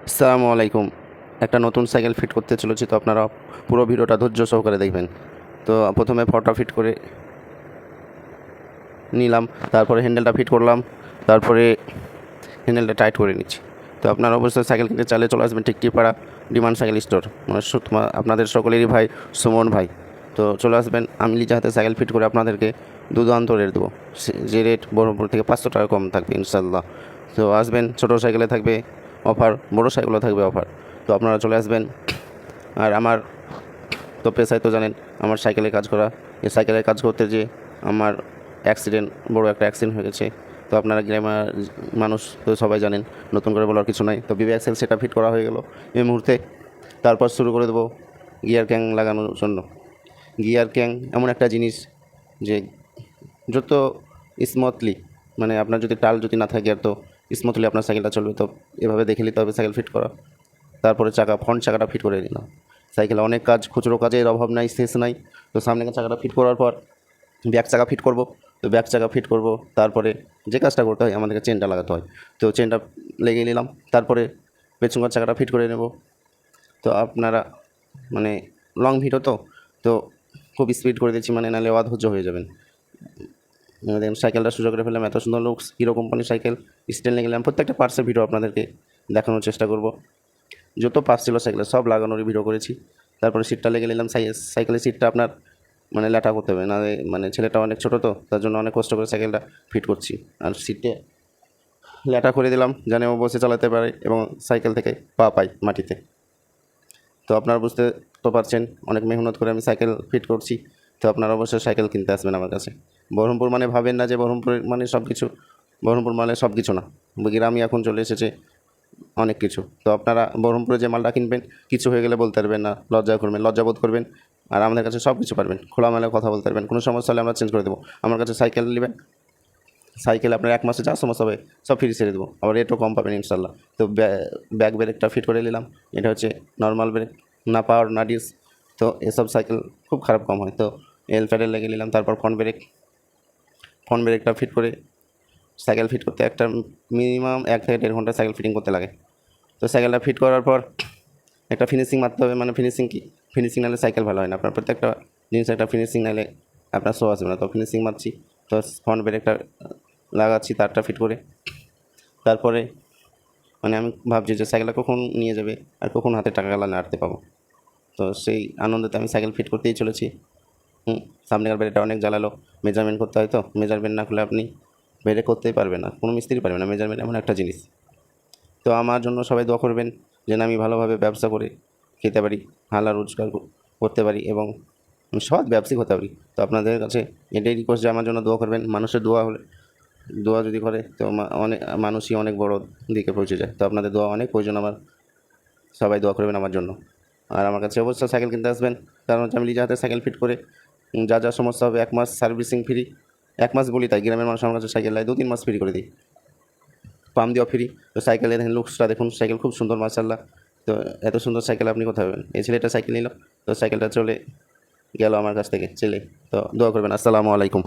আসসালামু আলাইকুম। একটা নতুন সাইকেল ফিট করতে চলেছি, তো আপনারা পুরো ভিডিওটা ধৈর্য সহকারে দেখবেন। তো প্রথমে ফটা ফিট করে নিলাম, তারপরে হ্যান্ডেলটা ফিট করলাম, তারপরে হ্যান্ডেলটা টাইট করে নিচ্ছি। তো আপনারা অবশ্যই সাইকেল কিনতে চাইলে চলে আসবেন টিকটিপাড়া ডিমান্ড সাইকেল স্টোর, মানে আপনাদের সকলেরই ভাই সুমন ভাই। তো চলে আসবেন, আমি নিজে হাতে সাইকেল ফিট করে আপনাদেরকে দুর্দান্ত রেট দেবো। যে রেট বহরমপুর থেকে 500 টাকা কম থাকবে ইনশাল্লাহ। তো আসবেন, ছোটো সাইকেলে থাকবে অফার, বড়ো সাইকেলও থাকবে অফার। তো আপনারা চলে আসবেন। আর আমার তো পেশায় তো জানেন আমার সাইকেলে কাজ করা। এই সাইকেলের কাজ করতে যে আমার বড় একটা অ্যাক্সিডেন্ট হয়ে গেছে। তো আপনারা গ্রামের মানুষ তো সবাই জানেন, নতুন করে বলার কিছু নাই। তো বিবি অ্যাক্সেল সেটা ফিট করা হয়ে গেল এই মুহূর্তে। তারপর শুরু করে দেবো গিয়ার ক্যাং লাগানোর জন্য। গিয়ার ক্যাং এমন একটা জিনিস যে যত স্মুথলি, মানে আপনার যদি টাল যদি না থাকে আর তো স্মুথলি আপনার সাইকেলটা চলবে। তো এভাবে দেখে নিতে হবে সাইকেল ফিট করা। তারপরে ফ্রন্ট চাকাটা ফিট করে নিলাম। সাইকেলে অনেক কাজ, খুচরো কাজের অভাব নাই, শেষ নাই। তো সামনে চাকাটা ফিট করার পর ব্যাক চাকা ফিট করব। তো ব্যাক চাকা ফিট করব, তারপরে যে কাজটা করতে হয় আমাদেরকে চেনটা লাগাতে হয়। তো চেনটা লেগে নিলাম, তারপরে পেছনকার চাকাটা ফিট করে নেব। তো আপনারা মানে লং ভিডিও তো খুব স্পিড করে দিচ্ছি, মানে নাহলে অধৈর্য হয়ে যাবেন। দেখেন সাইকেলটা সোজা করে ফেললাম, এত সুন্দর লুকস, হিরো কোম্পানির সাইকেল। স্টাইল নিয়ে গেলাম, প্রত্যেকটা পার্টসের ভিডিও আপনাদেরকে দেখানোর চেষ্টা করব। যত পার্টস ছিল সাইকেলের সব লাগানোরই ভিডিও করেছি। তারপরে সিটটা লেগে নিলাম। সাইকেলের সিটটা আপনার মানে ল্যাটা করতে হবে না, মানে ছেলেটা অনেক ছোটো, তো তার জন্য অনেক কষ্ট করে সাইকেলটা ফিট করছি। আর সিটে ল্যাটা করে দিলাম যেন ও বসে চালাতে পারে এবং সাইকেল থেকে পা পাই মাটিতে। তো আপনারা বুঝতে তো পারছেন অনেক মেহনত করে আমি সাইকেল ফিট করছি। তো আপনারা অবশ্যই সাইকেল কিনতে আসবেন আমার কাছে। বহরমপুর মানে ভাবেন না যে বহরমপুর মানে সব কিছু, বহরমপুর মানে সব কিছু না। গ্রামে এখন চলে এসেছে অনেক কিছু। তো আপনারা বহরমপুরে যে মালটা কিনবেন, কিছু হয়ে গেলে বলতে পারবেন না, লজ্জাবোধ করবেন। আর আমাদের কাছে সব কিছু পারবেন, খোলামেলা কথা বলতে পারবেন। কোনো সমস্যা হলে আমরা চেঞ্জ করে দেবো। আমার কাছে সাইকেল নেবেন, সাইকেল আপনার 1 মাসে যা সমস্যা হবে সব ফ্রি ছেড়ে দেবো, আবার রেটও কম পাবেন ইনশাল্লাহ। তো ব্যাক ব্রেকটা ফিট করে নিলাম। এটা হচ্ছে নর্মাল ব্রেক, না পাওয়ার না ডিস। তো এসব সাইকেল খুব খারাপ কম হয়। তো প্যাডেল লেগে নিলাম। তারপর ফ্রন্ট ব্রেকটা ফিট করে, সাইকেল ফিট করতে একটা মিনিমাম 1 থেকে 1.5 ঘন্টা সাইকেল ফিটিং করতে লাগে। তো সাইকেলটা ফিট করার পর একটা ফিনিশিং মারতে হবে। মানে ফিনিশিং নাহলে সাইকেল ভালো হয় না। আপনার প্রত্যেকটা জিনিস একটা ফিনিশিং নাহলে আপনার শো আসবে না। তো ফিনিশিং মারছি। তো ফ্রন্ট ব্রেকটা লাগাচ্ছি তারটা ফিট করে। তারপরে মানে আমি ভাবছি যে সাইকেলটা কখন নিয়ে যাবে আর কখন হাতে টাকাগুলো নাড়তে পাবো। তো সেই আনন্দতে আমি সাইকেল ফিট করতেই চলেছি। সামনেকার ব্রেকটা অনেক জ্বালালো, মেজারমেন্ট করতে হয়। তো মেজারমেন্ট না করলে আপনি ব্রেক করতেই পারবে না, কোনো মিস্ত্রি পারবে না। মেজারমেন্ট এমন একটা জিনিস। তো আমার জন্য সবাই দোয়া করবেন যেন আমি ভালোভাবে ব্যবসা করে খেতে পারি, হালাল রোজগার করতে পারি এবং আমি সৎ ব্যবসায়িক হতে পারি। তো আপনাদের কাছে এটাই রিকোয়েস্ট যে আমার জন্য দোয়া করবেন। মানুষের দোয়া যদি করে তো অনেক মানুষই অনেক বড় দিকে পৌঁছে যায়। তো আপনাদের দোয়া অনেক প্রয়োজন আমার, সবাই দোয়া করবেন আমার জন্য। আর আমার কাছে অবশ্যই সাইকেল কিনতে আসবেন, কারণ হচ্ছে আমি নিজে হাতে সাইকেল ফিট করে যা যা সমস্যা হবে 1 মাস সার্ভিসিং ফ্রি। 1 মাস বলি তাই, গ্রামের মানুষ আমার কাছে সাইকেল নেয় 2-3 মাস ফ্রি করে দিই, পাম দেওয়া ফ্রি। তো সাইকেলের দেখেন লুকসটা দেখুন, সাইকেল খুব সুন্দর মাশাআল্লাহ। তো এত সুন্দর সাইকেল আপনি কোথায় পাবেন? এই ছেলেটা সাইকেল নিল, তো সাইকেলটা চলে গেল আমার কাছ থেকে ছেলে। তো দোয়া করবেন। আসসালামু আলাইকুম।